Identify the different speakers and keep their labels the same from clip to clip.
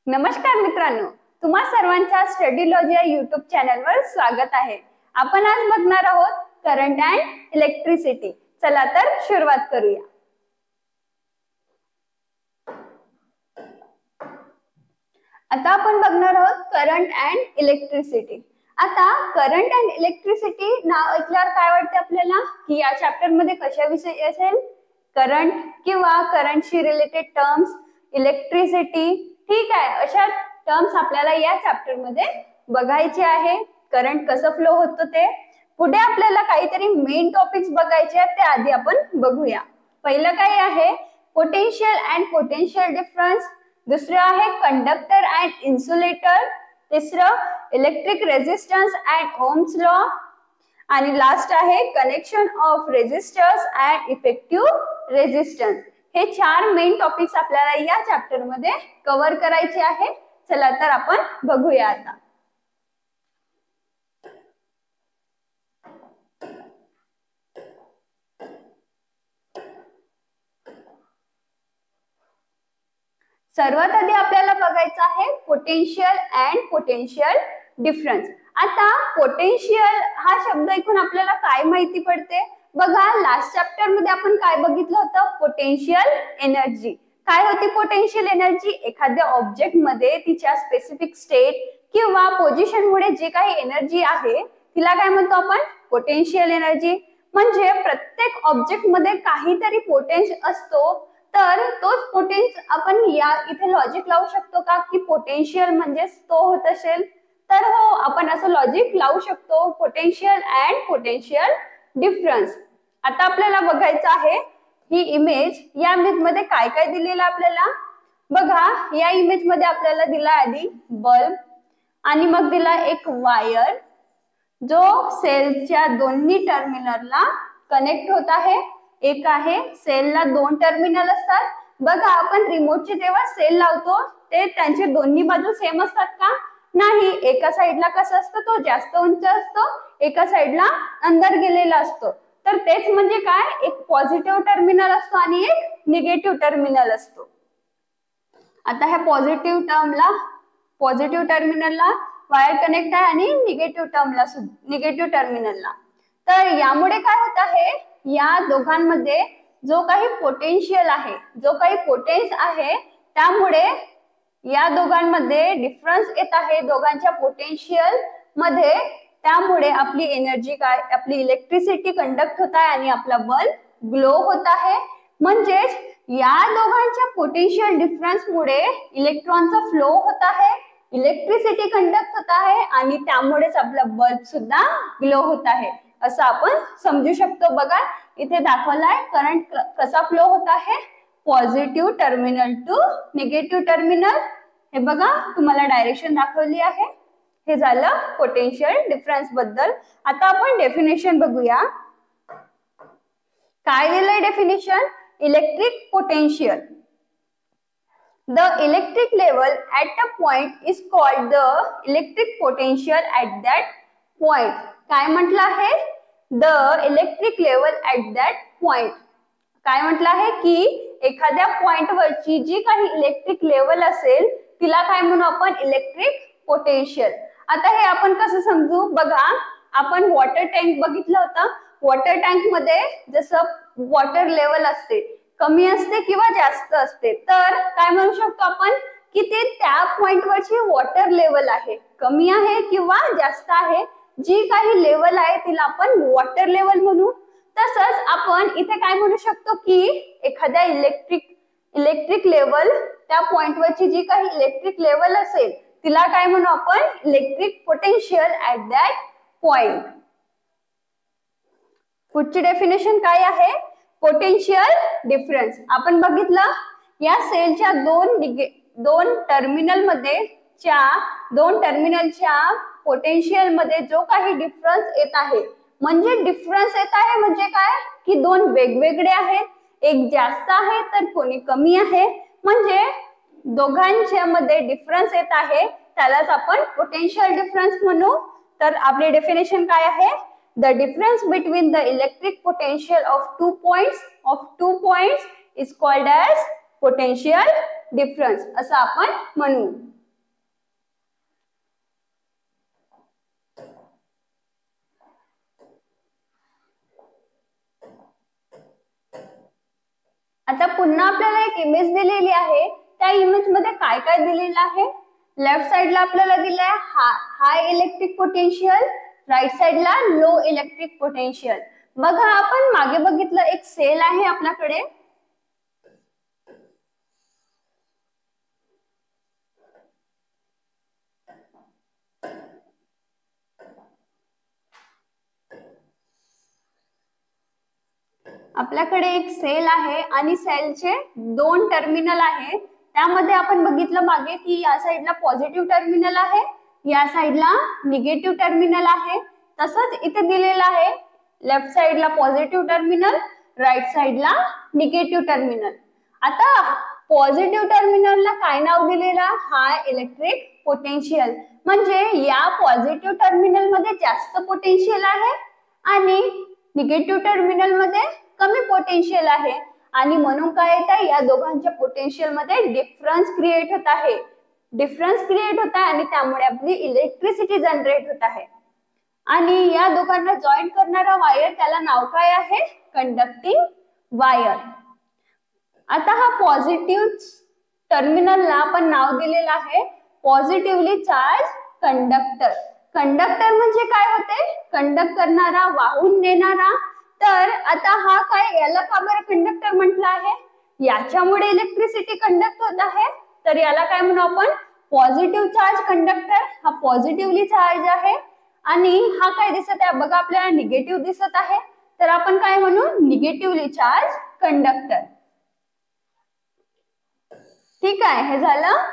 Speaker 1: नमस्कार मित्रांनो, तुम्हा सर्वांच्या स्टडीलॉजी या यूट्यूब चॅनलवर स्वागत आहे। आपण आज बघणार आहोत करंट अँड इलेक्ट्रिसिटी। चला तर सुरुवात करूया। आता आपण बघणार आहोत करंट अँड इलेक्ट्रिसिटी। आता करंट अँड इलेक्ट्रिसिटी नाव ऐकल्यावर काय वाटते आपल्याला की या चॅप्टर मध्ये कशाविषयी असेल? करंट किंवा करंटशी रिलेटेड टर्म्स, इलेक्ट्रिसिटी, ठीक आहे, अशा टर्म्स आपल्याला या चॅप्टर मध्ये बघायचे आहे। करंट कसं फ्लो होतं ते पुढे आपल्याला काहीतरी मेन टॉपिक्स बघायचे आहेत, ते आधी आपण बघूया। पहिलं काय आहे? पोटेन्शियल अँड पोटेन्शियल डिफरन्स, दुसरं आहे कंडक्टर अँड इन्सुलेटर, तिसरं electric resistance and Ohm's law, आणि लास्ट आहे connection of resistors and effective resistance. हे चार मेन टॉपिक्स आपल्याला या चॅप्टर मध्ये कव्हर करायचे आहे। चला तर आपण बघूया आता। सर्वात आधी आपल्याला बघायचं आहे पोटेन्शियल अँड पोटेन्शियल डिफरन्स। आता पोटेन्शियल हा शब्द ऐकून आपल्याला काय माहिती पडते? बघा, लास्ट चॅप्टर मध्ये आपण काय बघितलं होतं? Potential energy. काय होती पोटेन्शियल एनर्जी? एखाद्या ऑब्जेक्ट मध्ये तिच्या स्पेसिफिक स्टेट किंवा पोझिशन मुळे जी काही एनर्जी आहे तिला काय म्हणतो आपण? Potential energy. म्हणजे प्रत्येक ऑब्जेक्ट मध्ये काहीतरी पोटेन्स असतो, तर तोच पोटेन्स आपण या इथे लॉजिक लावू शकतो का की पोटेन्शियल म्हणजे तो होत असेल? तर हो, आपण असं लॉजिक लावू शकतो, पोटेन्शियल अँड पोटेन्शियल डिफरन्स। आता आपल्याला बघायचं आहे ही इमेज, या इमेज मध्ये काय काय दिलेलं आपल्याला बघा। या इमेज मध्ये आपल्याला दिला आधी बल्ब, आणि मग दिला एक वायर जो सेलच्या दोन्ही टर्मिनलला कनेक्ट होत आहे। एक आहे, सेलला दोन टर्मिनल असतात बघा, आपण रिमोटची जेव्हा सेल लावतो ते त्यांचे दोन्ही बाजू सेम असतात का? नाही, एका साइडला कसं असतं, तो जास्त उंच असतो, एका साइडला अंदर गेलेला असतो। तर तेच म्हणजे काय, एक पॉझिटिव्ह टर्मिनल असतो आणि एक निगेटिव्ह टर्मिनल असतो। आता ह्या पॉझिटिव्ह टर्मिनलला वायर कनेक्ट आहे आणि निगेटिव्ह टर्मिनलला। तर यामुळे काय होत आहे, या दोघांमध्ये जो काही पोटेन्शियल आहे, जो काही पोटेन्स आहे, त्यामुळे या दोघांमध्ये डिफरन्स येत आहे दोघांच्या पोटेन्शियल मध्ये। त्यामुळे आपली एनर्जी काय, आपली इलेक्ट्रिसिटी कंडक्ट होत आहे आणि आपला बल्ब ग्लो होत आहे। म्हणजेच या दोघांच्या पोटेन्शियल डिफरन्स मुळे इलेक्ट्रॉनचा फ्लो होत आहे, इलेक्ट्रिसिटी कंडक्ट होत आहे आणि त्यामुळेच आपला बल्ब सुद्धा ग्लो होत आहे, असं आपण समजू शकतो। बघा, इथे दाखवलाय करंट कसा फ्लो होत आहे, positive terminal to negative terminal. हे बघा, तुम्हाला डायरेक्शन दाखवली आहे। हे झालं पोटेन्शियल डिफरन्स बद्दल। आता आपण डेफिनेशन बघूया। काय दिलंय definition? Electric potential, the electric level at a point is called the electric potential at that point. काय म्हटलं आहे? The electric level at that point. काय म्हटलं आहे की एखाद्या पॉइंट वरची जी काही इलेक्ट्रिक लेवल असेल तिला काय म्हणू आपण? Electric potential. आता हे आपण कसं समजू? बघा, आपण वॉटर टँक बघितलं होतं। वॉटर टँक मध्ये जसं वॉटर लेवल असते, कमी असते किंवा जास्त असते, तर काय म्हणू शकतो आपण की ते त्या पॉइंट वरची वॉटर लेवल आहे, कमी आहे किंवा जास्त आहे, जी काही लेवल आहे तिला आपण वॉटर लेवल म्हणू। तसंच आपण इथे काय म्हणू शकतो की एखाद्या इलेक्ट्रिक लेवल, त्या पॉइंट वरची जी काही इलेक्ट्रिक लेवल असेल तिला काय म्हणू आपण? Electric potential at that point. पुढची डेफिनेशन काय आहे? Potential difference. आपण बघितलं या सेलच्या दोन टर्मिनलच्या पोटेन्शियल मध्ये जो काही डिफरन्स येत आहे, म्हणजे डिफरन्स येत आहे म्हणजे काय की दोन वेगवेगळे आहेत, एक जास्त आहे तर कोणी कमी आहे, म्हणजे दोघांच्या मध्ये डिफरन्स येत आहे, त्यालाच आपण पोटेन्शियल डिफरन्स म्हणू। तर आपले डेफिनेशन काय आहे? The difference between the electric potential of two points is called as potential difference, असं आपण म्हणू। आता पुन्हा आपल्याला एक इमेज दिलेली आहे, त्या इमेज मध्ये काय काय दिलेलं आहे? लेफ्ट साइडला आपल्याला दिलाय हाय इलेक्ट्रिक पोटेन्शियल, राईट साइडला लो इलेक्ट्रिक पोटेन्शियल. बघा आपण मागे बघितलं एक सेल आहे आपल्याकडे, आपल्याकडे एक सेल आहे आणि सेलचे 2 टर्मिनल आहे. त्यामध्ये आपण बघितलं मागे की या साइडला पॉझिटिव्ह टर्मिनल आहे, या साइडला निगेटिव्ह टर्मिनल आहे. तसंच इथे दिलेलं आहे लेफ्ट साइडला पॉझिटिव्ह टर्मिनल, राईट साइडला निगेटिव्ह टर्मिनल. आता पॉझिटिव्ह टर्मिनलला काय नाव दिलेलं? हाय इलेक्ट्रिक पोटेन्शियल. म्हणजे या पॉझिटिव्ह टर्मिनल मध्ये जास्त पोटेन्शियल आहे आणि निगेटिव्ह टर्मिनल मध्ये कमी पोटेन्शियल आहे, आणि म्हणून काय येत आहे, या दोघांच्या पोटेन्शियल मध्ये डिफरन्स क्रिएट होत आहे. डिफरन्स क्रिएट होत आहे आणि त्यामुळे आपली इलेक्ट्रिसिटी जनरेट होत आहे. आणि या दोघांना जॉईन करणारा वायर त्याला नाव काय आहे? Conducting wire. आता हा पॉझिटिव्ह टर्मिनलला आपण नाव दिलेलं आहे पॉझिटिव्हली चार्ज कंडक्टर. कंडक्टर म्हणजे काय होते? कंडक्ट करणारा, वाहून नेणारा. तर आता हा काय, याला का बरं कंडक्टर म्हटलं आहे? याच्यामुळे इलेक्ट्रिसिटी कंडक्ट होत आहे, तर याला काय म्हणू आपण? Positive charge conductor. हा पॉझिटिव्हली चार्ज आहे. आणि हा काय दिसत आहे बघा, आपल्याला निगेटिव्ह दिसत आहे, तर आपण काय म्हणू? Negatively charge conductor. ठीक आहे, हे झालं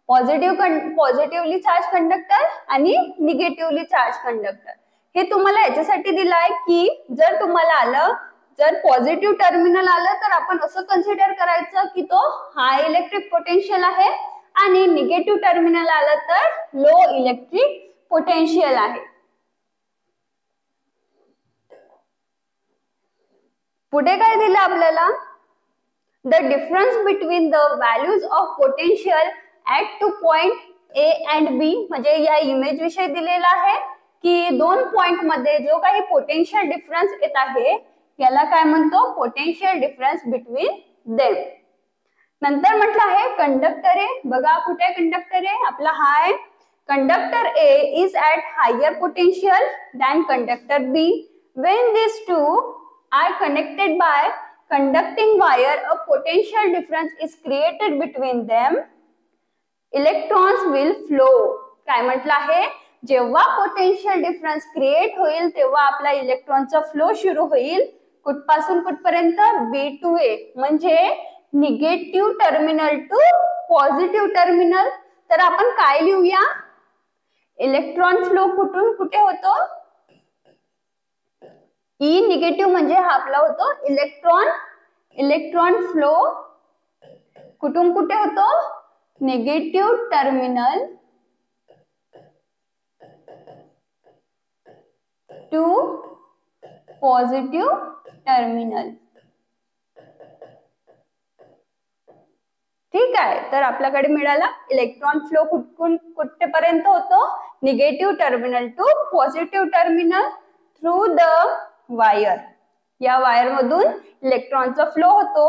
Speaker 1: पॉझिटिव्हली चार्ज कंडक्टर आणि निगेटिव्हली चार्ज कंडक्टर. हे तुम्हाला याच्यासाठी दिलंय की जर तुम्हाला आलं, जर पॉझिटिव्ह टर्मिनल आलं तर आपण असं कन्सिडर करायचं की तो हाय इलेक्ट्रिक पोटेन्शियल आहे, आणि निगेटिव्ह टर्मिनल आलं तर लो इलेक्ट्रिक पोटेन्शियल आहे. पुढे काय दिलं आपल्याला? The difference between the values of potential at two point A and B, म्हणजे या इमेज विषयी दिलेला आहे की 2 पॉइंट मध्ये जो काही पोटेन्शियल डिफरन्स येत आहे याला काय म्हणतो? Potential difference between them. नंतर म्हटलं आहे कंडक्टर ए. बघा कुठे कंडक्टर ए? आपला हाय conductor A is at higher potential than conductor B. When these two are connected by conducting wire, a potential difference is created between them. Electrons will flow. काय म्हटलं आहे? जेव्हा potential difference create होईल तेव्हा आपला इलेक्ट्रॉनचा flow सुरू होईल. कुठपासून कुठपर्यंत? B to A. म्हणजे negative terminal to positive terminal. तर आपण काय लिहूया? इलेक्ट्रॉन फ्लो कुठून कुठे होतो? ई निगेटिव्ह म्हणजे हा आपला होतो इलेक्ट्रॉन फ्लो कुठून कुठे होतो? Negative terminal to positive terminal. ठीक आहे, तर आपल्याकडे मिळाला इलेक्ट्रॉन फ्लो कुठून कुठेपर्यंत होतो? Negative terminal to positive terminal through the wire. या वायर मधून इलेक्ट्रॉनचा फ्लो होतो.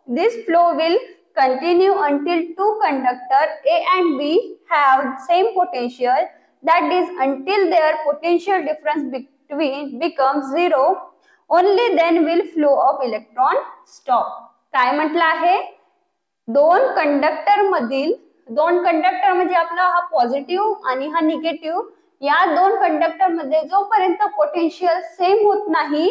Speaker 1: This flow will continue until two conductor A and B have same potential, that is until their potential difference between becomes zero. Only then will flow of electron stop. काय म्हटलं आहे? दोन conductor म्हणजे आपला हा positive आणि हा negative, या दोन कंडक्टर मध्ये जोपर्यंत पोटेन्शियल सेम होत नाही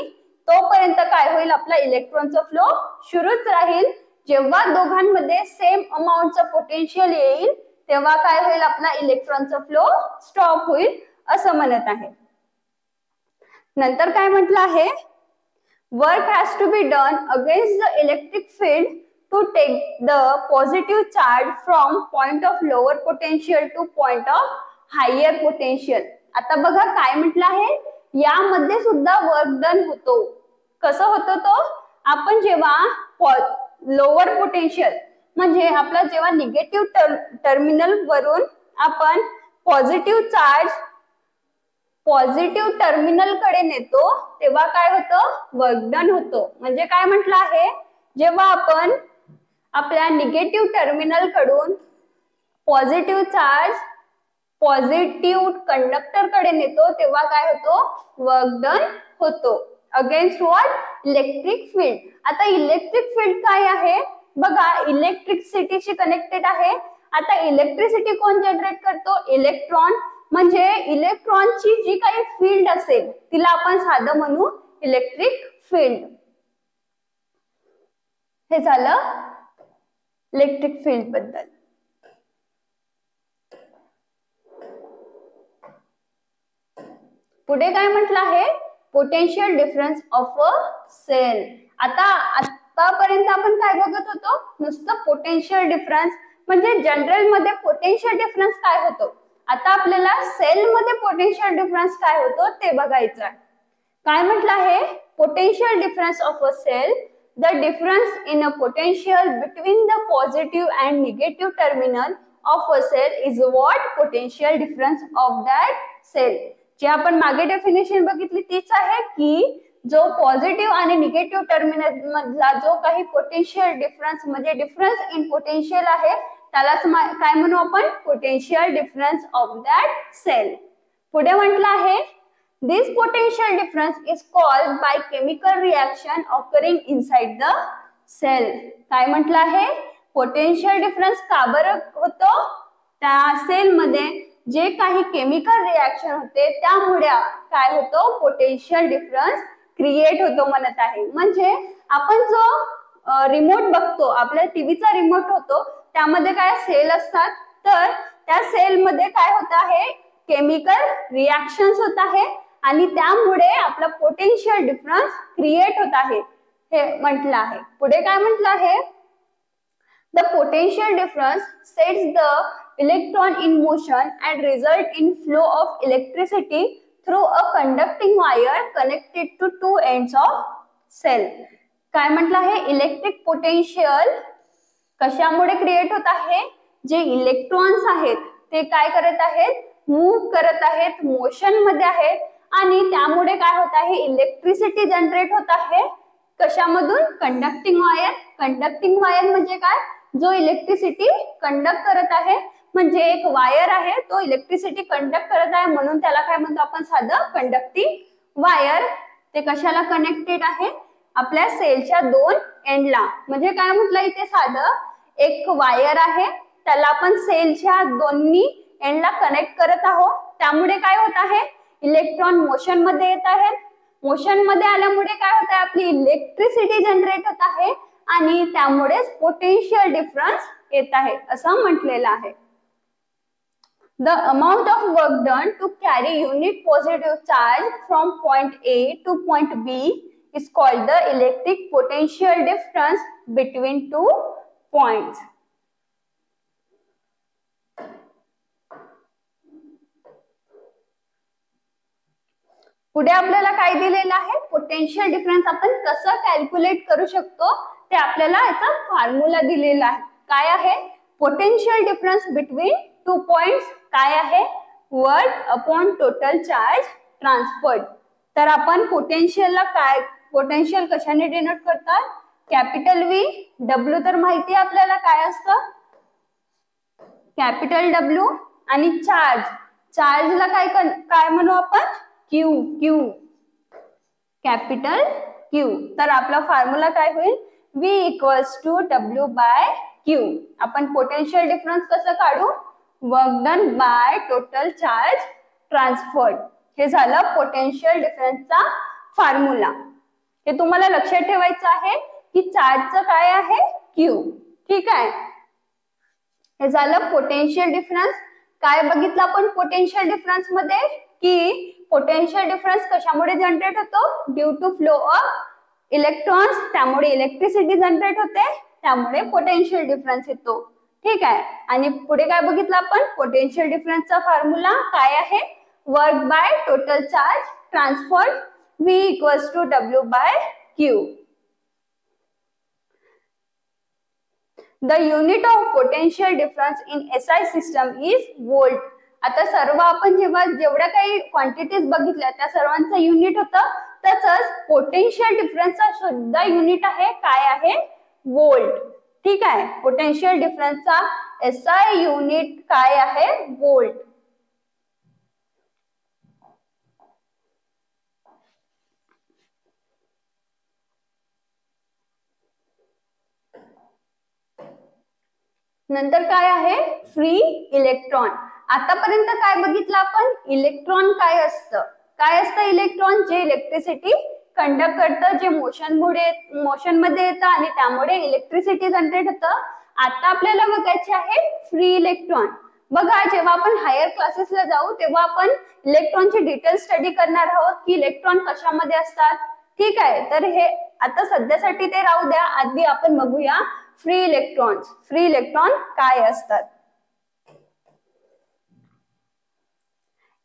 Speaker 1: तोपर्यंत काय होईल? आपला इलेक्ट्रॉनचा फ्लो सुरूच राहील. जेव्हा दोघांमध्ये सेम अमाऊंटचा पोटेन्शियल येईल तेव्हा काय होईल? आपला इलेक्ट्रॉनचा फ्लो स्टॉप होईल असं म्हणत आहे. नंतर काय म्हटलं आहे? Work has to be done against the electric field to take the positive charge from point of lower potential to point of higher potential. आता बघा काय म्हटलं आहे? यामध्ये सुद्धा वर्क डन होतो. कसं होतं तो? आपण जेव्हा लोअर पोटेन्शियल म्हणजे आपला जेव्हा निगेटिव्ह टर्मिनल वरून आपण पॉझिटिव्ह चार्ज पॉझिटिव्ह टर्मिनल कडे नेतो तेव्हा काय होतं? वर्क डन होतो. म्हणजे काय म्हटलं आहे? जेव्हा आपण आपल्या निगेटिव्ह टर्मिनल कडून पॉझिटिव्ह चार्ज पॉझिटिव्ह कंडक्टर कडे नेतो तेव्हा काय होतो, वर्क डन होतो अगेन्स्ट व्हॉट, इलेक्ट्रिक फील्ड. आता इलेक्ट्रिक फील्ड काय आहे बघा, इलेक्ट्रिसिटीशी कनेक्टेड आहे. आता इलेक्ट्रिसिटी कोण जनरेट करतो, इलेक्ट्रॉन. म्हणजे इलेक्ट्रॉनची जी काही फील्ड असेल तिला आपण साधं म्हणू इलेक्ट्रिक फील्ड. हे झालं इलेक्ट्रिक फील्ड बद्दल. पुढे काय म्हटलं आहे, potential difference of a cell. आतापर्यंत आपण काय बघत होतो, नुसतं पोटेन्शियल डिफरन्स. म्हणजे जनरल मध्ये पोटेन्शियल डिफरन्स काय होतो, आता आपल्याला सेल मध्ये पोटेन्शियल डिफरन्स काय होतो ते बघायचं आहे. काय म्हटलं आहे, potential difference of a cell, the difference in a potential between the positive and negative terminal of a cell is what, potential difference of that cell. जे आपण मागे डेफिनेशन बघितली तीच आहे की जो पॉझिटिव्ह आणि निगेटिव्ह टर्मिनल मधला जो काही पोटेन्शियल डिफरन्स म्हणजे डिफरन्स इन पोटेन्शियल आहे त्यालाच काय म्हणू आपण, potential difference of that cell. पुढे म्हटलं आहे, this potential difference is called by chemical reaction occurring inside the cell. काय म्हटलं आहे, पोटेन्शियल डिफरन्स का बरं होतो, त्या सेल मध्ये जे काही केमिकल रिएक्शन होते त्यामुळे काय होतो, पोटेन्शियल डिफरन्स क्रिएट होतो म्हणत आहे. म्हणजे आपण जो रिमोट बघतो, आपल्या टीव्हीचा रिमोट होतो त्यामध्ये काय सेल असतात, तर त्या सेल मध्ये काय होत आहे, केमिकल रिएक्शन्स होत आहे आणि त्यामुळे आपला पोटेन्शियल डिफरन्स क्रिएट होत आहे हे म्हटलं आहे. पुढे काय म्हटलं आहे, the potential difference sets the electron in motion and result in flow of electricity through a conducting wire connected to two ends of cell. काय म्हटलं आहे, इलेक्ट्रिक पोटेन्शियल कशामुळे क्रिएट होत आहे, जे इलेक्ट्रॉन्स आहेत ते काय करत आहेत, मूव्ह करत आहेत, मोशन मध्ये आहेत आणि त्यामुळे काय होत आहे, इलेक्ट्रिसिटी जनरेट होत आहे. कशामधून, कंडक्टिंग वायर. कंडक्टिंग वायर म्हणजे काय, जो इलेक्ट्रिसिटी कंडक्ट करत आहे. म्हणजे एक वायर आहे तो इलेक्ट्रिसिटी कंडक्ट करत आहे म्हणून त्याला काय म्हणतो आपण, साधं कंडक्टिंग वायर. ते कशाला कनेक्टेड आहे, आपल्या सेलच्या दोन एंडला. म्हणजे काय म्हटलं इथे, साधं एक वायर आहे त्याला आपण सेलच्या दोन्ही एंडला कनेक्ट करत आहोत. त्यामुळे काय होत आहे, इलेक्ट्रॉन मोशन मध्ये येत आहेत. मोशन मध्ये आल्यामुळे काय होत आहे, आपली इलेक्ट्रिसिटी जनरेट होत आहे आणि त्यामुळेच पोटेन्शियल डिफरन्स येत आहे असं म्हटलेलं आहे. The amount of work done to carry unit positive charge from point A to point B is called the electric potential difference between two points. पुढे आपल्याला काय दिलेलं आहे, पोटेन्शियल डिफरन्स आपण कसं कॅल्क्युलेट करू शकतो ते आपल्याला याचा फॉर्म्युला दिलेला आहे. काय आहे, potential difference between two points काय आहे, work upon total charge transferred. तर आपण पोटेन्शियलला काय, पोटेन्शियल कशाने डिनोट करतात, कॅपिटल व्ही. डब्ल्यू तर माहिती आहे आपल्याला काय असतं, कॅपिटल डब्ल्यू. आणि चार्ज, चार्जला काय म्हणू आपण, क्यू. Q, capital Q. तर आपला फॉर्म्युला काय होईल, V equals to W by Q. आपण पोटेन्शियल डिफरन्स कसं काढू, work done by total charge transferred. हे झालं पोटेन्शियल डिफरन्सचा फॉर्म्युला. हे तुम्हाला लक्षात ठेवायचं आहे की चार्जचं काय आहे, क्यू. ठीक आहे, हे झालं पोटेन्शियल डिफरन्स. काय बघितलं आपण पोटेन्शियल डिफरन्स मध्ये की पोटेन्शियल डिफरन्स कशामुळे जनरेट होतो, due to flow of electrons. त्यामुळे इलेक्ट्रिसिटी जनरेट होते, त्यामुळे पोटेन्शियल डिफरन्स येतो. ठीक आहे, आणि पुढे काय बघितलं आपण, पोटेन्शियल डिफरन्सचा फॉर्म्युला काय आहे, work by total charge transferred, V equals to W by Q. The unit of potential difference in SI system is volt. आता सर्व आपण जेवढ्या काही क्वांटिटीज बघितल्या त्या सर्वांचं युनिट होतं. तसंच पोटेन्शियल डिफरन्सचा सुद्धा युनिट आहे, काय आहे, व्होल्ट. ठीक आहे, पोटेन्शियल डिफरन्सचा SI युनिट काय आहे? व्होल्ट. नंतर काय आहे? Free electron. आतापर्यंत काय बघितलं आपण? इलेक्ट्रॉन काय असतं? काय असतं इलेक्ट्रॉन? जे इलेक्ट्रिसिटी कंडक्ट करतं, जे मोशन मध्ये येतं आणि त्यामुळे इलेक्ट्रिसिटी जनरेट होतं. आता आपल्याला बघायचे आहे फ्री इलेक्ट्रॉन. बघा, जेव्हा आपण हायर क्लासेसला जाऊ तेव्हा आपण इलेक्ट्रॉनची डिटेल स्टडी करणार आहोत की इलेक्ट्रॉन कशामध्ये असतात. ठीक आहे, तर हे आता सध्यासाठी ते राहू द्या. आधी आपण बघूया फ्री इलेक्ट्रॉन. फ्री इलेक्ट्रॉन काय असतात?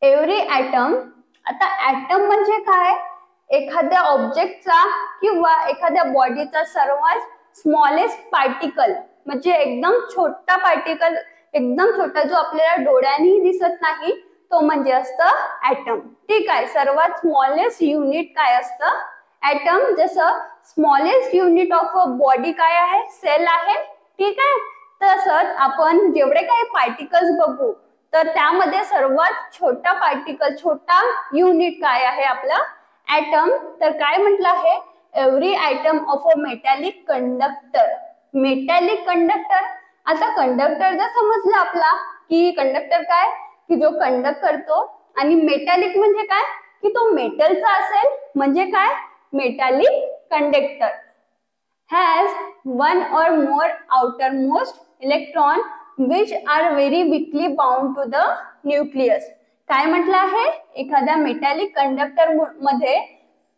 Speaker 1: Every atom. आता ऍटम म्हणजे काय? एखाद्या ऑब्जेक्टचा किंवा एखाद्या बॉडीचा सर्वात स्मॉलेस्ट पार्टिकल, म्हणजे एकदम छोटा पार्टिकल, एकदम छोटा, जो आपल्याला डोळ्यांनी दिसत नाही, तो म्हणजे असतं ऍटम. ठीक आहे, सर्वात स्मॉलेस्ट युनिट काय असतं? ऍटम. जसं smallest unit of a body काय आहे? सेल आहे. ठीक आहे, तसंच आपण जेवढे काही पार्टिकल्स बघू तर त्यामध्ये सर्वात छोटा पार्टिकल, छोटा युनिट काय आहे? आपला ऍटम. तर काय म्हटलं आहे? Every atom of a metallic conductor. Metallic conductor. आता कंडक्टर जर समजलं आपला की कंडक्टर काय? की जो कंडक्ट करतो. आणि मेटॅलिक म्हणजे काय? की तो मेटलचा असेल, म्हणजे काय? Metallic conductor. हॅज वन और मोर outermost electron which are very weakly bound to the nucleus. काय म्हटलं आहे? एखाद्या मेटॅलिक कंडक्टर मध्ये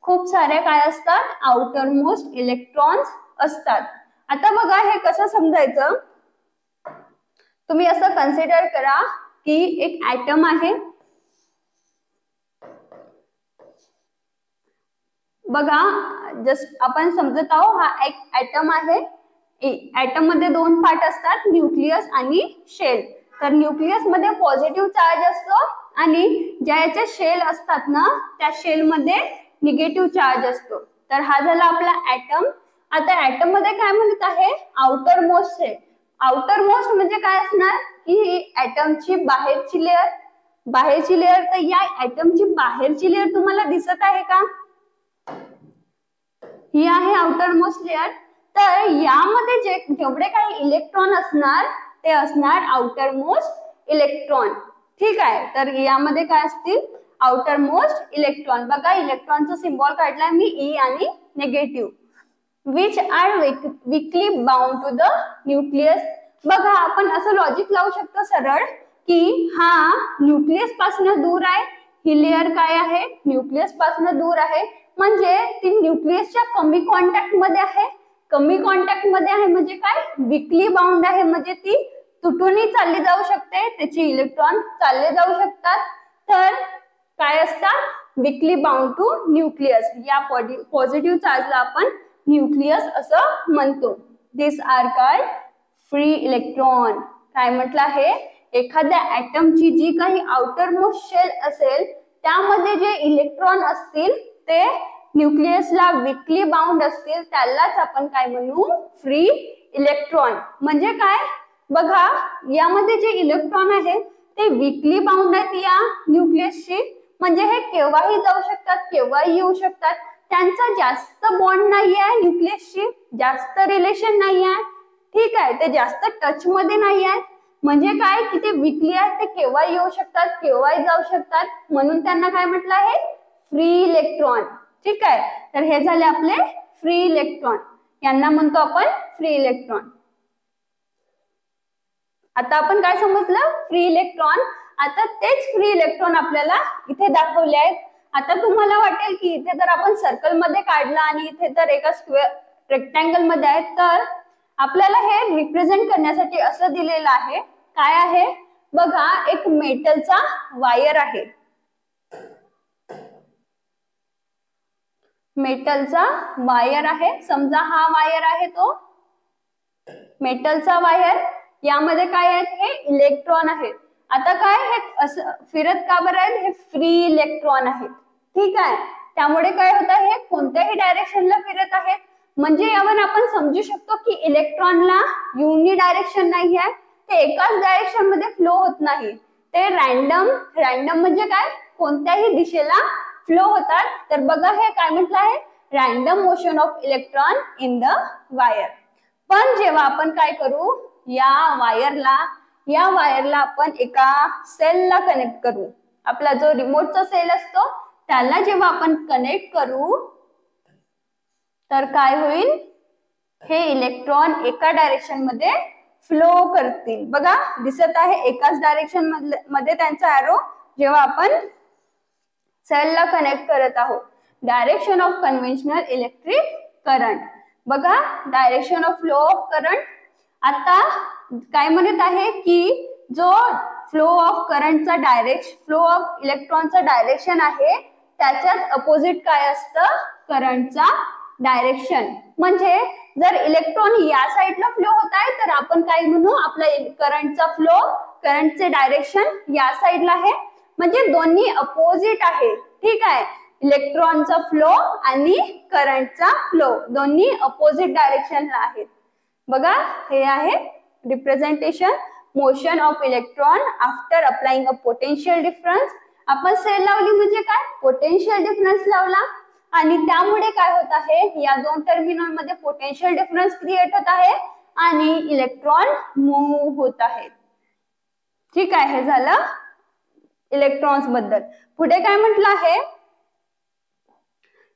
Speaker 1: खूप सारे काय असतात? आउटर मोस्ट इलेक्ट्रॉन्स असतात. आता बघा हे कसं समजायचं. तुम्ही असं कन्सिडर करा की एक ऍटम आहे. बघा, जस्ट आपण समजत आहोत हा एक ऍटम आहे. ऍटम मध्ये दोन पार्ट असतात, न्यूक्लियस आणि शेल. तर न्यूक्लियस मध्ये पॉझिटिव्ह चार्ज असतो आणि ज्या याच्या शेल असतात ना, त्या शेल मध्ये निगेटिव्ह चार्ज असतो. तर हा झाला आपला ऍटम. आता ऍटम मध्ये काय म्हणत आहे? आउटर मोस्ट आहे. आउटर मोस्ट म्हणजे काय असणार? की ऍटमची बाहेरची लेअर. बाहेरची लेअर. तर या ऍटमची बाहेरची लेअर तुम्हाला दिसत आहे का? ही आहे आउटर मोस्ट लेअर. तर यामध्ये जेवढे काही इलेक्ट्रॉन असणार ते असणार आउटर मोस्ट इलेक्ट्रॉन. ठीक आहे, तर यामध्ये काय असतील? Outermost electron. बघा, इलेक्ट्रॉनचा सिम्बॉल काढलाय मी, ई आणि negative. Which are weakly bound to the nucleus. बघा, आपण असं लॉजिक लावू शकतो सरळ की हा न्यूक्लियस पासून दूर आहे. ही लेअर काय आहे? न्यूक्लियस पासून दूर आहे, म्हणजे ती न्यूक्लियसच्या कमी कॉन्टॅक्ट मध्ये आहे. कमी कॉन्टॅक्ट मध्ये आहे म्हणजे काय? वीकली बाउंड आहे, म्हणजे ती तुटूनही चालली जाऊ शकते, त्याचे इलेक्ट्रॉन चालले जाऊ शकतात. तर काय असतात? Weakly bound to nucleus. या पॉझिटिव्ह चार्जला आपण न्यूक्लियस असं म्हणतो. This are called free electron. काय म्हटलं आहे? एखाद्या ऍटमची जी काही आउटर मोस्ट शेल असेल त्यामध्ये जे इलेक्ट्रॉन असतील ते न्यूक्लियसला वीकली बाउंड असतील, त्यालाच आपण काय म्हणू? Free electron. म्हणजे काय? बघा, यामध्ये जे इलेक्ट्रॉन आहेत ते वीकली बाउंड आहेत या न्यूक्लियसशी, म्हणजे हे केव्हाही जाऊ शकतात, केव्हाही येऊ शकतात. त्यांचा जास्त बॉन्ड नाही आहे न्यूक्लियसशी, जास्त रिलेशन नाही आहे. ठीक आहे, ते जास्त टच मध्ये नाही आहेत. म्हणजे काय? की ते वीकली आहेत, ते केव्हाही येऊ शकतात, केव्हाही जाऊ शकतात, म्हणून त्यांना काय म्हटलं आहे? Free electron. ठीक आहे, तर हे झाले आपले फ्री इलेक्ट्रॉन. यांना म्हणतो आपण फ्री इलेक्ट्रॉन. आता आपण काय समजलं? Free electron. आता तेच फ्री इलेक्ट्रॉन आपल्याला इथे दाखवले आहेत. आता तुम्हाला वाटेल की इथे जर आपण सर्कल मध्ये काढलं आणि इथे तर एका स्क्वेअर रेक्टँगल मध्ये आहे, तर आपल्याला हे रिप्रेझेंट करण्यासाठी असं दिलेलं आहे. काय आहे? बघा, एक मेटलचा वायर आहे. मेटलचा वायर आहे. समजा हा वायर आहे तो मेटलचा वायर. यामध्ये काय आहेत? हे इलेक्ट्रॉन आहेत. आता काय हे असं फिरत का बरं आहेत? हे फ्री इलेक्ट्रॉन आहेत. ठीक आहे, त्यामुळे काय होत आहे? कोणत्याही डायरेक्शनला फिरत आहेत, म्हणजे यावर आपण समजू शकतो की इलेक्ट्रॉनला युनि डायरेक्शन नाही आहे, ते एकाच डायरेक्शन मध्ये फ्लो होत नाही, ते रॅन्डम म्हणजे काय, कोणत्याही दिशेला फ्लो होतात. तर बघा हे काय म्हटलं आहे, random motion of electron in the wire. पण जेव्हा आपण काय करू, या वायरला आपण एका सेलला कनेक्ट करू, आपला जो रिमोटचा सेल असतो त्याला जेव्हा आपण कनेक्ट करू तर काय होईल, हे इलेक्ट्रॉन एका डायरेक्शन मध्ये फ्लो करतील. बघा दिसत आहे एकाच डायरेक्शन मध्ये त्यांचा एरो जेव्हा आपण सेलला कनेक्ट करत आहोत. Direction of conventional electric current. बघा direction of flow of current. आता काय म्हणत आहे की जो फ्लो ऑफ करंटचा फ्लो ऑफ इलेक्ट्रॉनचा डायरेक्शन आहे त्याच्यात अपोजिट काय असतं, करंटचा डायरेक्शन. म्हणजे जर इलेक्ट्रॉन या साइडला फ्लो होत आहे तर आपण काय म्हणू, आपला करंटचे डायरेक्शन या साइडला आहे, म्हणजे दोन्ही अपोजिट आहे. ठीक आहे, इलेक्ट्रॉनचा फ्लो आणि करंटचा फ्लो दोन्ही अपोजिट डायरेक्शनला आहेत. बघा हे आहे representation motion of electron after applying a potential difference. आपण सेल लावली म्हणजे काय, पोटेन्शियल डिफरन्स लावला आणि त्यामुळे काय होत आहे, या दोन टर्मिनल मध्ये पोटेन्शियल डिफरन्स क्रिएट होत आहे आणि इलेक्ट्रॉन मूव्ह होत आहेत. ठीक आहे, हे झालं इलेक्ट्रॉन्स बद्दल. पुढे काय म्हटलं आहे,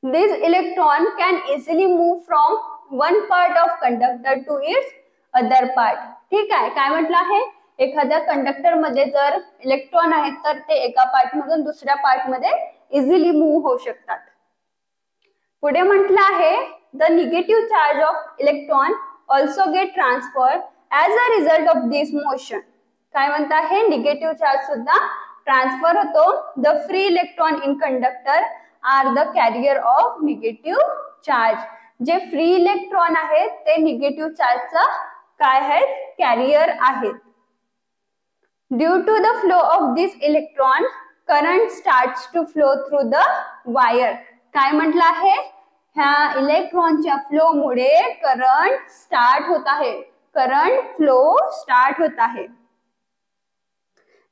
Speaker 1: this electron can easily move from one part of conductor to its other part. ठीक आहे, काय म्हटलं आहे, एखाद्या कंडक्टर मध्ये जर इलेक्ट्रॉन आहेत तर ते एका पार्ट मधून दुसऱ्या पार्ट मध्ये इझिली मूव्ह होऊ शकतात. पुढे म्हटलं आहे, the negative charge of electron also get transfer as a result of this motion. काय म्हणत आहे, निगेटिव्ह चार्ज सुद्धा ट्रान्सफर होतो. The free electron in conductor are the carrier of negative charge. जे फ्री इलेक्ट्रॉन आहेत ते निगेटिव्ह चार्जचा काय आहेत, कॅरियर आहेत. Due to the flow of this electron current starts to flow through the wire. काय म्हटलं आहे, ह्या इलेक्ट्रॉनच्या फ्लो मुळे करंट स्टार्ट होत आहे, करंट फ्लो स्टार्ट होत आहे.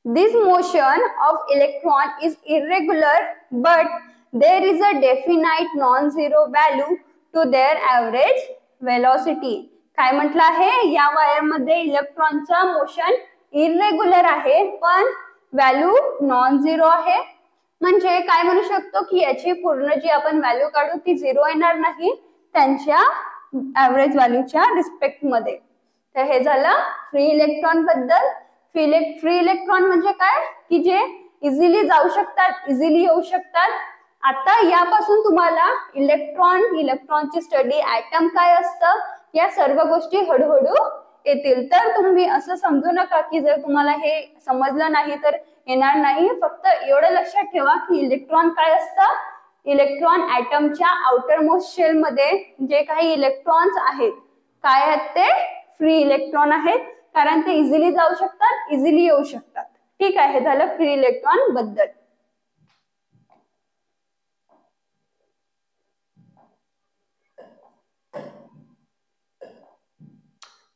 Speaker 1: This motion of electron is irregular, but there is a definite non-zero value to their average velocity. काय म्हटलं आहे, या वायर मध्ये इलेक्ट्रॉनचा मोशन इरेग्युलर आहे पण व्हॅल्यू नॉन झिरो आहे. म्हणजे काय म्हणू शकतो की याची पूर्ण जी आपण व्हॅल्यू काढू ती झिरो येणार नाही त्यांच्या ऍव्हरेज व्हॅल्यूच्या रिस्पेक्ट मध्ये. तर हे झालं फ्री इलेक्ट्रॉन बद्दल. फ्री इलेक्ट्रॉन म्हणजे काय की जे इझिली जाऊ शकतात, इझिली येऊ शकतात. आता यापासून तुम्हाला इलेक्ट्रॉनची स्टडी, ऍटम काय असतं, या सर्व गोष्टी हळूहळू येतील. तर तुम्ही असं समजू नका की जर तुम्हाला हे समजलं नाही तर येणार नाही. फक्त एवढं लक्षात ठेवा की इलेक्ट्रॉन काय असतं, इलेक्ट्रॉन ऍटमच्या आउटर मोस्ट शेल मध्ये जे काही इलेक्ट्रॉन्स आहेत काय आहेत ते फ्री इलेक्ट्रॉन आहेत, कारण ते इझिली जाऊ शकतात, इझिली येऊ शकतात. ठीक आहे, हे झालं फ्री इलेक्ट्रॉन बद्दल.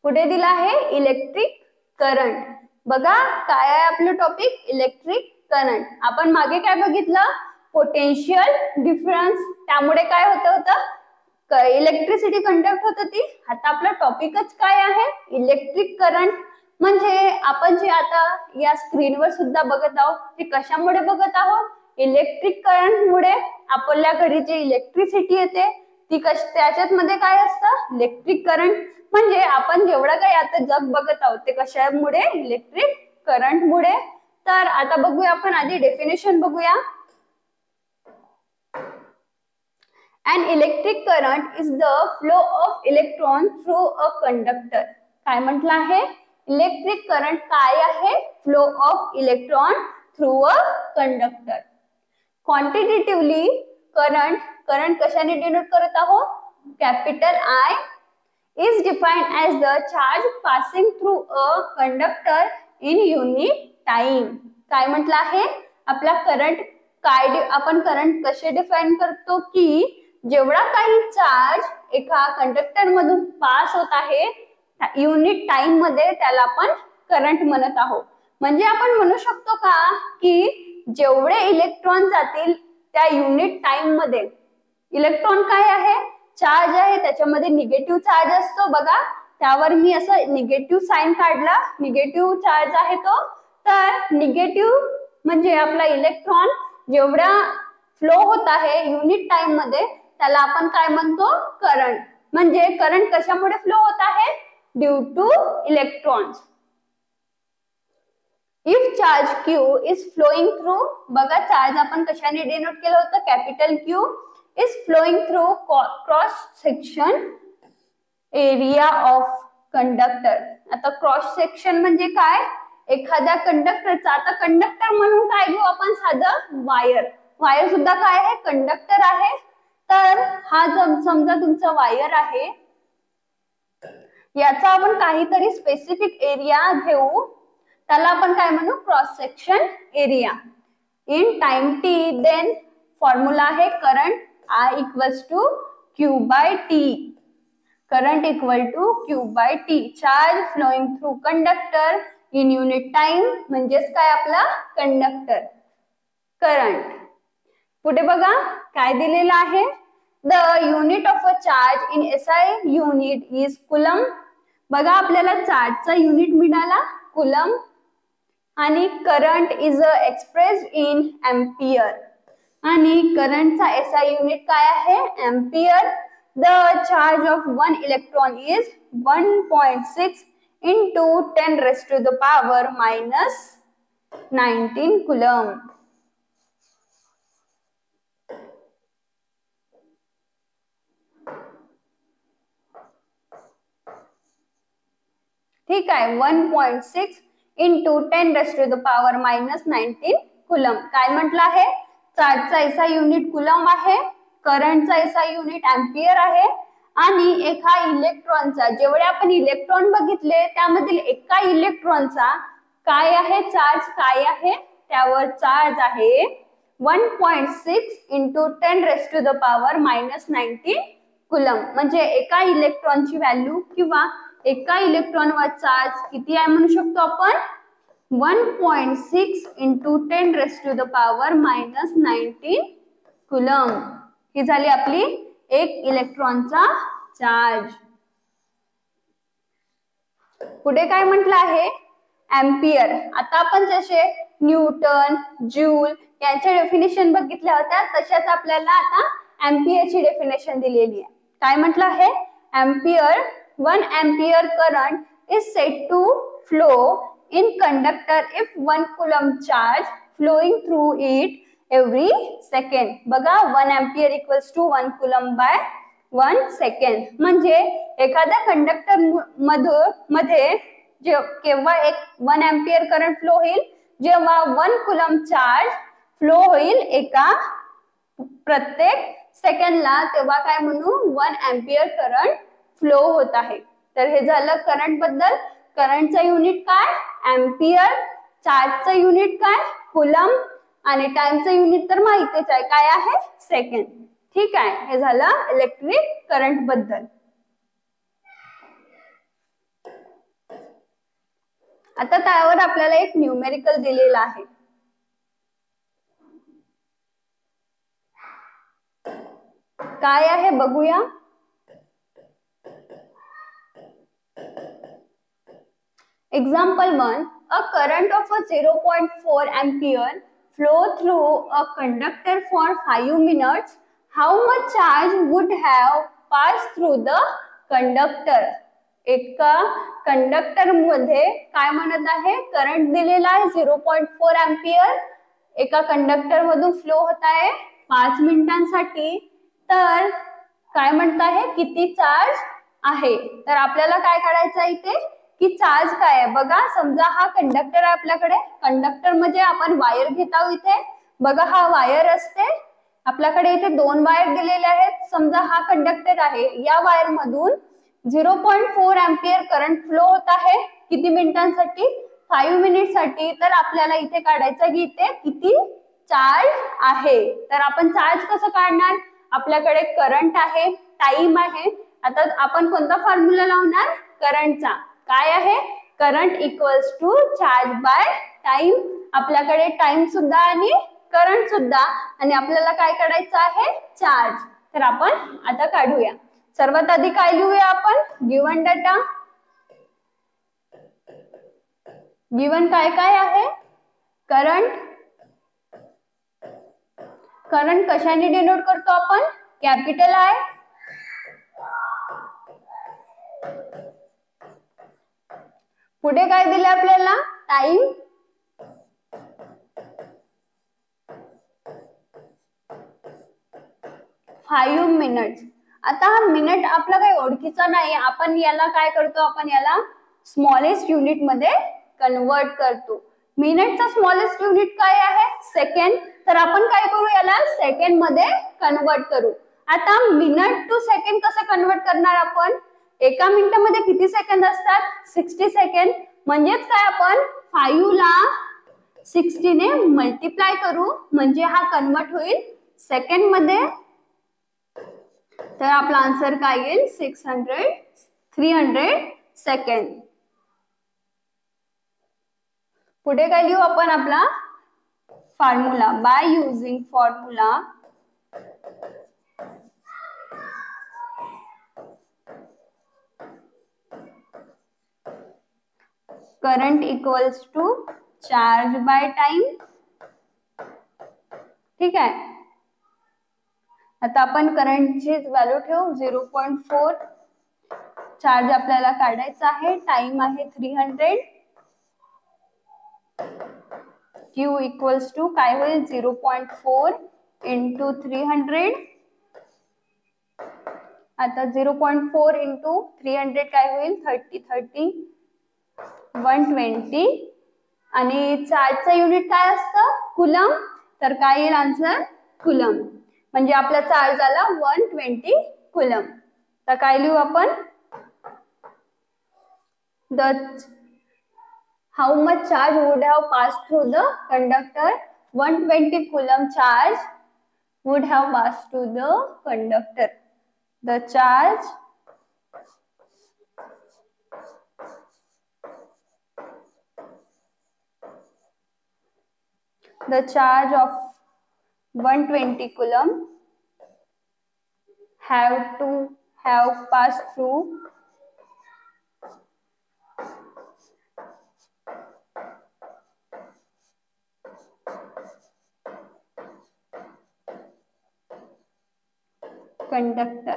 Speaker 1: पुढे दिला आहे इलेक्ट्रिक करंट. बघा काय आहे आपलं टॉपिक, इलेक्ट्रिक करंट. आपण मागे काय बघितलं, पोटेन्शियल डिफरन्स, त्यामुळे काय होतं इलेक्ट्रिसिटी कंडक्ट होत होती. आता आपलं टॉपिकच काय आहे, इलेक्ट्रिक करंट. म्हणजे आपण जे आता या स्क्रीनवर सुद्धा बघत आहोत ते कशामुळे बघत आहोत, इलेक्ट्रिक करंट मुळे. आपल्याकडे जी इलेक्ट्रिसिटी येते ती त्याच्यात मध्ये काय असतं, इलेक्ट्रिक करंट. म्हणजे आपण जेवढं काही आता जग बघत आहोत ते कशामुळे, इलेक्ट्रिक करंट मुळे. तर आता बघूया आपण आधी डेफिनेशन बघूया. An electric current is the flow of electron through a conductor. काय म्हटलं आहे, इलेक्ट्रिक करंट काय आहे, flow of electron through a conductor. Quantitatively current कशाने डिनोट करत आहोत, capital I is defined as the charge passing through a conductor in unit time. काय म्हटलं आहे, आपला करंट काय, आपण करंट कसे डिफाइन करतो की जेवढा काही चार्ज एका कंडक्टर मधून पास होत आहे युनिट टाइम मध्ये त्याला आपण करंट म्हणत आहोत. म्हणजे आपण म्हणू शकतो का की जेवढे इलेक्ट्रॉन जातील त्या युनिट टाइम मध्ये, इलेक्ट्रॉन काय आहे, चार्ज आहे, त्याच्यामध्ये निगेटिव्ह चार्ज असतो बघा, त्यावर मी असं निगेटिव्ह साइन काढला, निगेटिव्ह चार्ज आहे तो. तर निगेटिव्ह म्हणजे आपला इलेक्ट्रॉन जेवढा फ्लो होत आहे युनिट टाइम मध्ये त्याला आपण काय म्हणतो, करंट. म्हणजे करंट कशामुळे फ्लो होत आहे, due two electrons. If charge Q is flowing through, बघा चार्ज आपण कशाने डिनोट केलं होतं, capital Q is flowing through cross section area of conductor. आता क्रॉस सेक्शन म्हणजे काय, एखाद्या कंडक्टरचा, आता कंडक्टर म्हणून काय घेऊ आपण, साधं वायर. वायर सुद्धा काय आहे, कंडक्टर आहे. तर हा समजा तुमचा वायर आहे, याचा आपण काहीतरी स्पेसिफिक एरिया घेऊ, त्याला आपण काय म्हणू, cross section area. In time t then formula आहे current I equals to Q by T. Current equal to Q by T. Charge flowing through conductor in unit time म्हणजेच काय आपला कंडक्टर करंट. पुढे बघा काय दिलेलं आहे, the unit of a charge in SI unit is coulomb. बघा आपल्याला चार्जचा युनिट मिळाला कुलम, आणि current is expressed in ampere, आणि करंटचा SI युनिट काय आहे, ampere. The charge of 1 electron is 1.6 into 10 raised to the power minus 19 coulomb. ठीक आहे, 1.6 into 10 raised to the power minus 19 coulomb. काय म्हटलं आहे, चार्जचा SI युनिट कुलम आहे, करंटचा SI युनिट एम्पियर आहे, आणि एका इलेक्ट्रॉनचा, जेवढे आपण इलेक्ट्रॉन बघितले त्यामधील एका इलेक्ट्रॉनचा काय आहे, चार्ज काय आहे, त्यावर चार्ज आहे 1.6 into 10 raised to the power minus 19 coulomb. म्हणजे एका इलेक्ट्रॉनची व्हॅल्यू किंवा एका इलेक्ट्रॉनवर चार्ज किती आहे म्हणू शकतो आपण, 1.6 into 10 raised to the power minus 19 coulomb. ही झाली आपली एक इलेक्ट्रॉनचा चार्ज. पुढे काय म्हटलं आहे, एम्पियर. आता आपण जसे न्यूटन, जूल यांच्या डेफिनेशन बघितल्या होत्या तशाच आपल्याला आता एम्पियरची डेफिनेशन दिलेली आहे. काय म्हटलं आहे, ampere, 1 ampere current is said to flow in conductor if 1 coulomb charge flowing through it every second. बघा 1 ampere equals to 1 coulomb by 1 second. म्हणजे एखाद्या कंडक्टर मध्ये केव्हा एक 1 ampere करंट फ्लो होईल, जेव्हा 1 coulomb चार्ज फ्लो होईल एका प्रत्येक सेकंडला, तेव्हा काय म्हणू, 1 ampere करंट फ्लो होत आहे. तर हे झालं करंट बद्दल. करंटचा युनिट काय, एम्पियर, चार्जचा युनिट काय, कुलम, आणि टाइमचं युनिट तर माहितीच आहे काय आहे, सेकंड. ठीक आहे, हे झालं इलेक्ट्रिक करंट बद्दल. आता त्यावर आपल्याला एक न्यूमेरिकल दिलेला आहे. काय आहे बघूया. Example 1, a current of a 0.4 ampere flow through a conductor for 5 minutes. How much charge would have passed through the conductor? एका कंडक्टर मध्ये काय म्हणत आहे, करंट दिलेला आहे 0.4 एम्पियर, एका कंडक्टर मधून फ्लो होत आहे 5 मिनिटांसाठी. तर काय म्हणत आहे, किती चार्ज आहे. तर आपल्याला काय काढायचं आहे इथे की चार्ज काय आहे. बघा समजा हा कंडक्टर आहे आपल्याकडे, कंडक्टर म्हणजे आपण वायर घेत आहोत इथे. बघा हा वायर असते आपल्याकडे, इथे 2 वायर दिलेले आहेत. समजा हा कंडक्टर आहे, या वायर मधून 0.4 एम्पियर करंट फ्लो होत आहे किती मिनिटांसाठी, 5 मिनिट साठी. तर आपल्याला इथे काढायचं की इथे किती चार्ज आहे. तर आपण चार्ज कसं काढणार, आपल्याकडे करंट आहे, टाइम आहे. आता आपण कोणता फॉर्म्युला लावणार? करंटचा. काय आहे? Current equals to charge by time. आपल्याकडे टाइम सुद्धा आणि करंट सुद्धा, आणि आपल्याला काय काढायचं आहे? चार्ज. तर आपण आता काढूया. सर्वात आधी काय लिहूया आपण? Given data. गिवन काय काय आहे? करंट. करंट कशाने डिनोट करतो आपण? Capital I. पुढे काय दिले आपल्याला? टाइम. 5 मिनिट्स. आता हा मिनिट आपला काही ओळखीचा नाही, आपण याला काय करतो? आपण याला स्मॉलेस्ट युनिट मध्ये कन्वर्ट करतो. मिनिटचा स्मॉलेस्ट युनिट काय आहे? सेकंड. तर आपण काय करू? याला सेकंड मध्ये कन्वर्ट करू. आता मिनिट टू सेकंड कसं कन्वर्ट करणार आपण? एका मिनिटामध्ये किती सेकंद असतात? 60 सेकंड. म्हणजेच काय, आपण 5 ला 60 ने मल्टिप्लाय करू, म्हणजे हा कन्वर्ट होईल सेकंड मध्ये. तर आपला आन्सर काय येईल? 300 सेकंड. पुढे काय लिहू आपण? आपला formula. By using formula current equals to charge by time. ठीक आहे. आता आपण करंटची व्हॅल्यू ठेवू 0.4. चार्ज आपल्याला काढायचा आहे, टाइम आहे 300. Q इक्वल्स टू काय होईल? 0.4 इंटू 300. आता 0.4 इंटू 300 काय होईल? 30 120. आणि चार्जचं युनिट काय असतं? कुलम. तर काय येईल आन्सर? कुलम. म्हणजे आपला चार्ज आला 120 कुलम. तर काय लिहू आपण? How much charge would have passed through the conductor? 120 coulomb charge would have passed through the conductor. The charge of 120 coulomb have to have passed through conductor.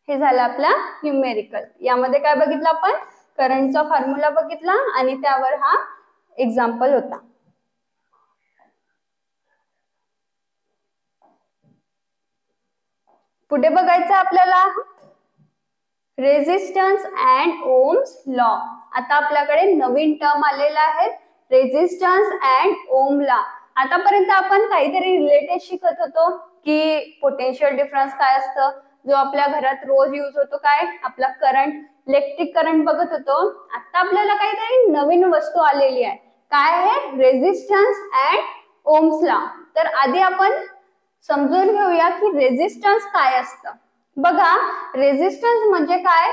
Speaker 1: हे झालं आपला न्यूमेरिकल. यामध्ये काय बघितलं आपण? करंटचा फॉर्म्युला बघितला आणि त्यावर हा एक्झाम्पल होता. पुढे बघायचं आपल्याला रेझिस्टन्स अँड ओम्स लॉ. आता आपल्याकडे नवीन टर्म आलेला आहे, रेझिस्टन्स अँड ओम लॉ. आतापर्यंत आपण काहीतरी रिलेटेड शिकत होतो की पोटेन्शियल डिफरन्स काय असतं, जो आपल्या घरात रोज यूज होतो. काय? आपला करंट, इलेक्ट्रिक करंट बघत होतो. आता आपल्याला काहीतरी नवीन वस्तू आलेली आहे. काय आहे? Resistance and Ohm's law. तर आधी आपण समजून घेऊया की रेझिस्टन्स काय असतं. बघा, रेझिस्टन्स म्हणजे काय?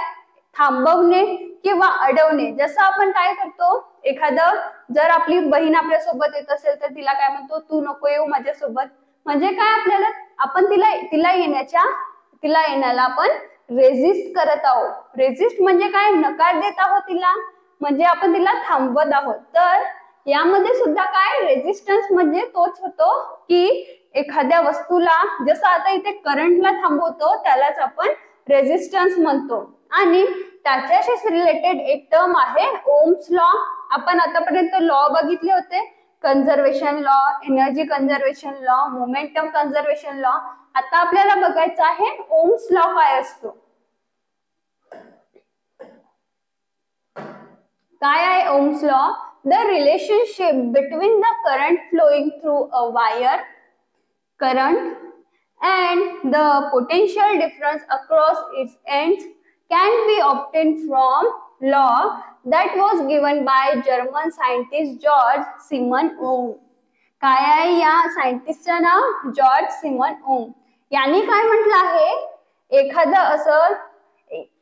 Speaker 1: थांबवणे किंवा अडवणे. जसं आपण काय करतो, एखादं जर आपली बहीण आपल्या सोबत येत असेल तर तिला काय म्हणतो? तू नको येऊ माझ्यासोबत. म्हणजे काय? आपल्याला आपण तिला येण्याला आपण रेझिस्ट करत आहोत. रेझिस्ट म्हणजे काय? नकार देत आहोत तिला, म्हणजे आपण तिला थांबवत आहोत. तर यामध्ये सुद्धा काय? रेझिस्टन्स म्हणजे तोच होतो की एखाद्या वस्तूला, जसं आता इथे करंटला थांबवतो त्यालाच आपण रेझिस्टन्स म्हणतो. आणि त्याच्याशीच रिलेटेड एक टर्म आहे ओम्स लॉ. आपण आतापर्यंत लॉ बघितले होते, conservation law, energy conservation law, momentum conservation law. आता आपल्याला बघायचं आहे ओम्स लॉ काय असतो. काय आहे Ohm's law? The relationship between the current flowing through a wire current and the potential difference across its ends can be obtained from law that was given by German scientist Georg Siemens Ohm. काय आहे या सायंटिस्टचं नाव? George सिमन ओम. यांनी काय म्हटलं आहे, एखादं असं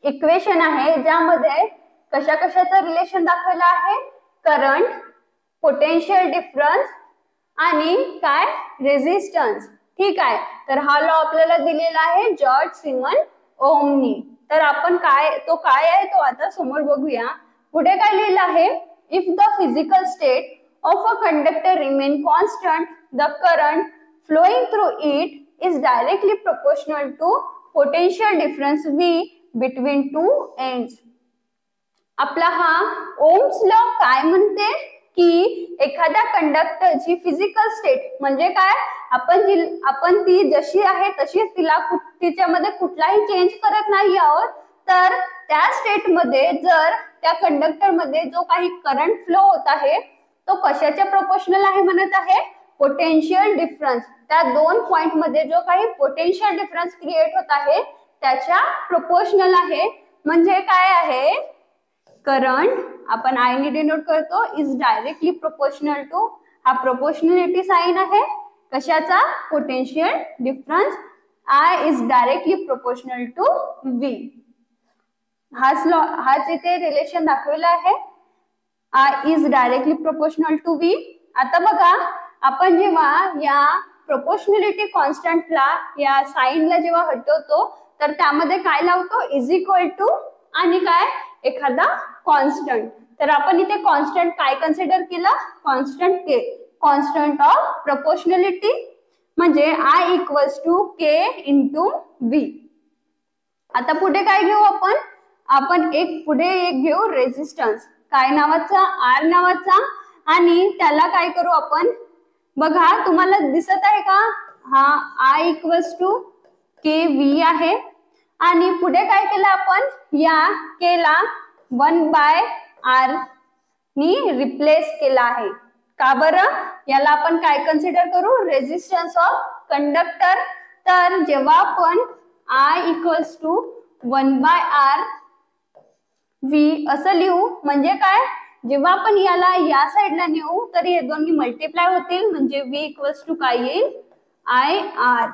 Speaker 1: equation आहे ज्यामध्ये कशा कशाचं रिलेशन दाखवलं आहे, करंट, पोटेन्शियल डिफरन्स आणि काय, रेझिस्टन्स. ठीक आहे, तर हा लॉ आपल्याला दिलेला आहे जॉर्ज सिमन ओमनी. तर आपण काय आहे तो आता समोर बघूया. पुढे काय लिहिलं आहे, if the physical state of a conductor remain constant, the current flowing through it is directly proportional to potential difference V between two ends. आपला हा ओम्स लॉ काय म्हणते की एखाद्या कंडक्टरची फिजिकल स्टेट म्हणजे काय, आपण ती जशी आहे तशीच तिच्यामध्ये कुठलाही चेंज करत नाही आहोत, तर त्या स्टेट मध्ये जर त्या कंडक्टर मध्ये जो काही करंट फ्लो होत आहे तो कशाच्या प्रोपोर्शनल आहे म्हणत आहे, पोटेन्शियल डिफरन्स. त्या दोन पॉइंट मध्ये जो काही पोटेन्शियल डिफरन्स क्रिएट होत आहे त्याच्या प्रोपोर्शनल आहे. म्हणजे काय आहे, करंट आपण आय ने डिनोट करतो, इज डायरेक्टली प्रोपोर्शनल टू, हा प्रोपोर्शनलिटी साइन आहे कशाचा, potential difference. I is directly proportional to V. हाच इथे रिलेशन दाखवला आहे, I is directly proportional to V. आता बघा, आपण जेव्हा या प्रोपोर्शनलिटी कॉन्स्टंटला या साइनला जेव्हा हटवतो तर त्यामध्ये काय लावतो, इज इक्वल टू आणि काय, एखादा कॉन्स्टंट. तर आपण इथे कॉन्स्टंट काय कन्सिडर केलं, constant K, constant of proportionality म्हणजे I equals to K into V. आता पुढे काय घेऊ आपण पुढे एक घेऊ रेझिस्टन्स, काय नावाचा, आर नावाचा, आणि त्याला काय करू आपण, बघा तुम्हाला दिसत आहे का, हा I equals to K V आहे आणि पुढे काय केलं आपण, या के ला 1/r नी रिप्लेस केला आहे. का बरं, याला आपण काय कन्सिडर करू, रेझिस्टन्स ऑफ कंडक्टर. तर जेव्हा आपण I equals to 1/r V असं लिहू म्हणजे काय, जेव्हा आपण याला या साइडला नेऊ तर हे दोन्ही मल्टिप्लाय होतील म्हणजे V इक्वल्स टू काय येईल, आय आर.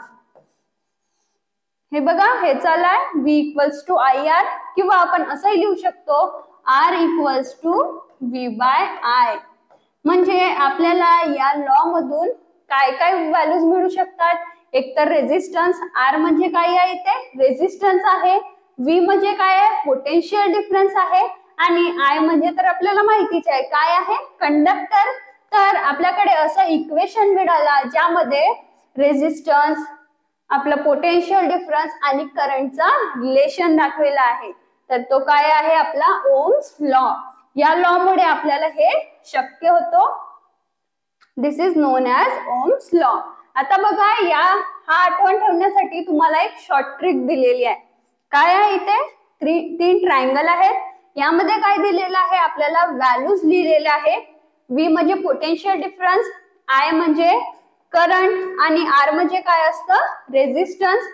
Speaker 1: हे बघा हे चाललाय V equals to I R, किंवा आपण असंही लिहू शकतो R equals to V by I. म्हणजे आपल्याला या लॉ मधून काय काय व्हॅल्यूज मिळू शकतात, एकतर रेझिस्टन्स, R म्हणजे काय आहे इथे, रेझिस्टन्स आहे, V म्हणजे काय आहे, पोटेन्शियल डिफरन्स आहे, आणि I म्हणजे तर आपल्याला माहितीच आहे काय आहे, कंडक्टर. तर आपल्याकडे असं इक्वेशन मिळाला ज्यामध्ये रेझिस्टन्स, आपलं पोटेन्शियल डिफरन्स आणि करंटचा रिलेशन दाखवलेला आहे. तर तो काय आहे आपला ओम्स लॉ. या लॉ मुळे आपल्याला हे शक्य होतो. This is known as Ohm's law. आता बघा हा आठवण ठेवण्यासाठी तुम्हाला एक शॉर्ट ट्रिक दिलेली आहे. काय आहे इथे, तीन ट्रायंगल आहेत, यामध्ये काय दिलेलं आहे आपल्याला, व्हॅल्यूज लिहिलेल्या आहे. V म्हणजे पोटेन्शियल डिफरन्स, I म्हणजे करंट आणि R म्हणजे काय असतं, रेझिस्टन्स.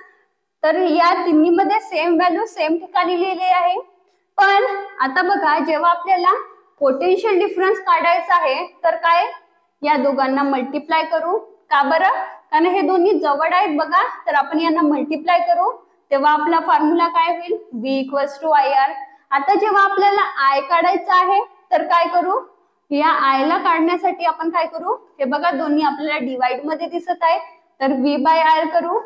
Speaker 1: तर या तिन्ही मध्ये सेम व्हॅल्यू सेम ठिकाणी लिहिलेली आहे. पण आता बघा, जेव्हा आपल्याला पोटेन्शियल डिफरन्स काढायचा आहे तर काय, या दोघांना मल्टिप्लाय करू. का बरं, कारण हे दोन्ही जवळ आहेत बघा, तर आपण यांना मल्टिप्लाय करू, तेव्हा आपला फॉर्म्युला काय होईल, V equals to I R. आता जेव्हा आपल्याला I काढायचं आहे तर काय करू, या I ला काढण्यासाठी आपण काय करू, हे बघा दोन्ही आपल्याला डिवाइड मध्ये दिसत आहे, तर V बाय आर करू,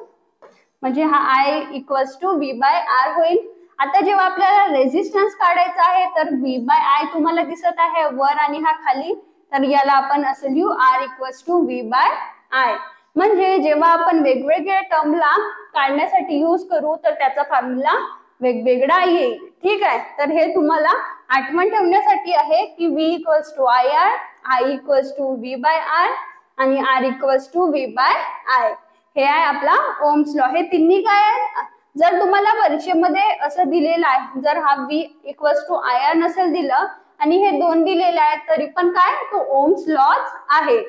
Speaker 1: म्हणजे हा I equals to V by R होईल. आता जेव्हा आपल्याला रेझिस्टन्स काढायचा आहे तर V बाय आय तुम्हाला दिसत आहे वर आणि हा खाली, तर याला आपण असं लिहू R equals to V by I. म्हणजे जेव्हा आपण वेगवेगळ्या टर्मला काढण्यासाठी यूज करू तर त्याचा फॉर्म्युला वेगवेगळा येईल. ठीक आहे, तर हे तुम्हाला आठवण ठेवण्यासाठी आहे की V equals to I R, I equals to V by R आणि R equals to V by I. हे आहे आपला ओम्स लॉ. हे तिन्ही काय आहेत, जर तुम्हाला परीक्षेमध्ये असं दिलेलं आहे, जर हा V equals to I R नसेल दिलं आणि हे दोन दिलेले आहेत तरी पण काय, तो ओम्स लॉच आहे.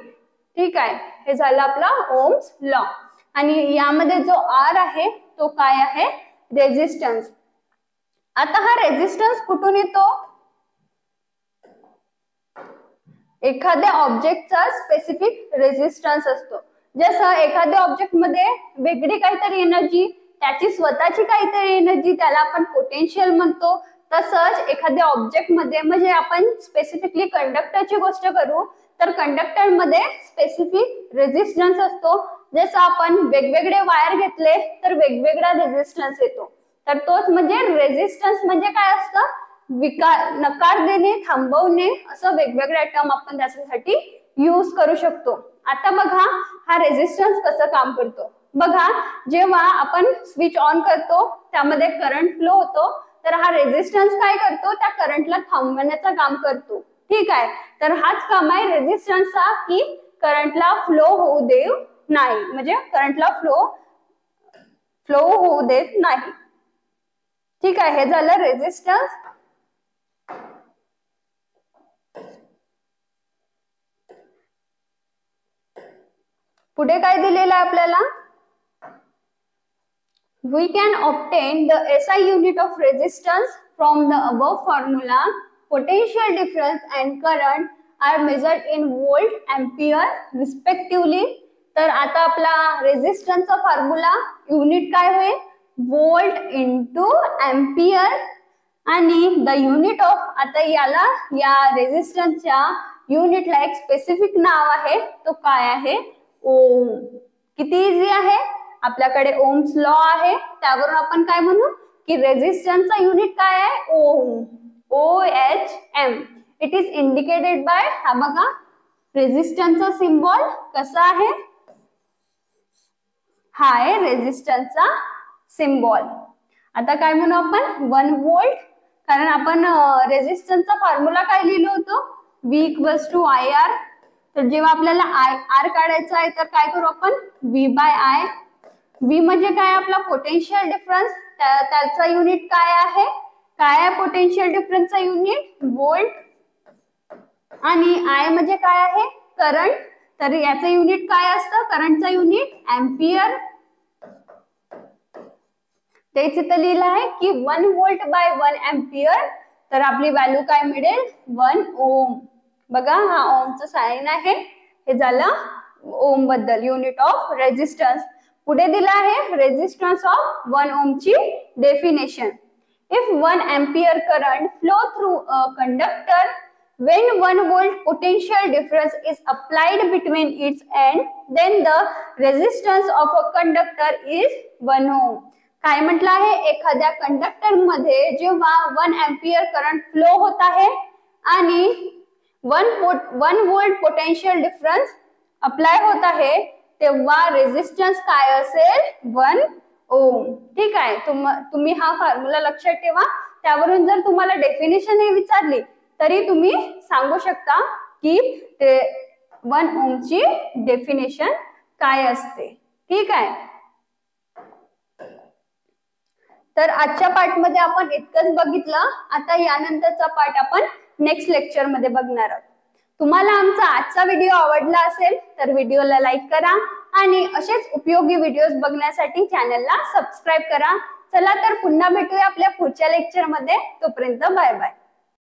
Speaker 1: ठीक आहे, हे झालं आपला ओम्स लॉ. आणि यामध्ये जो R आहे तो काय आहे, रेझिस्टन्स. आता हा रेझिस्टन्स कुठून येतो, एखाद्या ऑब्जेक्टचा स्पेसिफिक रेझिस्टन्स असतो. जसं एखाद्या ऑब्जेक्ट मध्ये वेगळी काहीतरी एनर्जी, त्याची स्वतःची काहीतरी एनर्जी, त्याला आपण पोटेन्शियल म्हणतो. तसंच एखाद्या ऑब्जेक्ट मध्ये, म्हणजे आपण स्पेसिफिकली कंडक्टरची गोष्ट करू तर कंडक्टर मध्ये स्पेसिफिक रेझिस्टन्स असतो. जसं आपण वेगवेगळे वायर घेतले तर वेगवेगळा रेझिस्टन्स येतो. तर तोच म्हणजे रेझिस्टन्स म्हणजे काय असतं, नकार देणे, थांबवणे, असं वेगवेगळ्या टर्म आपण त्याच्यासाठी यूज करू शकतो. आता बघा हा रेझिस्टन्स कसं काम करतो. बघा जेव्हा आपण स्विच ऑन करतो त्यामध्ये करंट फ्लो होतो, तर हा रेझिस्टन्स काय करतो, त्या करंटला थांबवण्याचं काम करतो. ठीक आहे, तर हाच काम आहे रेझिस्टन्सचा, की करंटला फ्लो होऊ देऊ नाही, म्हणजे करंटला फ्लो होऊ देत नाही. ठीक आहे, हे झालं रेझिस्टन्स. पुढे काय दिलेलं आहे आपल्याला, we can obtain the SI unit of resistance from the above formula. Potential difference and current are measured in volt, ampere respectively. तर आता आपला रेझिस्टन्सचा फॉर्म्युला युनिट काय होईल, वोल्ट इंटू एम्पियर, आणि द युनिट ऑफ, आता याला या रेझिस्टन्सच्या युनिटला एक स्पेसिफिक नाव आहे, तो काय आहे, ओम. किती इझी आहे, आपल्याकडे ओम्स लॉ आहे, त्यावरून आपण काय म्हणू की रेझिस्टन्सचा युनिट काय आहे, ओम, OHM. It is indicated by, हा बघा रेझिस्टन्सचा सिम्बॉल कसा आहे, हा आहे रेझिस्टन्सचा सिम्बॉल. आता काय म्हणू आपण 1 व्होल्ट, कारण आपण रेझिस्टन्सचा फॉर्म्युला काय लिहिलं होतं, V = IR. तर जेव्हा आपल्याला आर काढायचा आहे तर काय करू आपण, V/I. V म्हणजे काय, आपला पोटेन्शियल डिफरन्स, त्याचा युनिट काय आहे पोटेन्शियल डिफरन्सचा युनिट, व्होल्ट. आणि I म्हणजे काय आहे, करंट, तर याचं युनिट काय असतं, करंटचा युनिट एम्पियर. तेच इथं लिहिलं आहे की 1 व्होल्ट बाय 1 एम्पियर, तर आपली व्हॅल्यू काय मिळेल, 1 ओम. बघा हा ओमचं साइन आहे, हे झालं ओम बद्दल, युनिट ऑफ रेझिस्टन्स. पुढे दिला आहे रेझिस्टन्स ऑफ 1 ओमची definition. If 1 ampere current flow through a conductor when 1 volt potential difference is applied between its end, then the resistance of a conductor is 1 ohm. काय म्हटलं आहे, एखाद्या कंडक्टर मध्ये जेव्हा 1 एम्पियर करंट फ्लो होत आहे आणि 1 वोल्ट पोटेन्शियल डिफरन्स अप्लाय होत आहे, तेव्हा रेझिस्टन्स काय असेल, 1 ओम. ठीक आहे, तुम्ही हा फॉर्म्युला लक्षात ठेवा. त्यावरून जर तुम्हाला डेफिनेशन हे विचारली तरी तुम्ही सांगू शकता की ते 1 ओमची डेफिनेशन काय असते. ठीक आहे, तर आजच्या पार्ट मध्ये आपण इतकंच बघितलं. आता यानंतरचा पार्ट आपण नेक्स्ट लेक्चर मध्ये बघणार आहोत. तुम्हाला आमचा आजचा व्हिडिओ आवडला असेल तर व्हिडिओला लाईक करा आणि असेच उपयोगी व्हिडिओज बघण्यासाठी चॅनलला सबस्क्राईब करा. चला तर पुन्हा भेटूया आपल्या पुढच्या लेक्चर मध्ये. तोपर्यंत बाय बाय.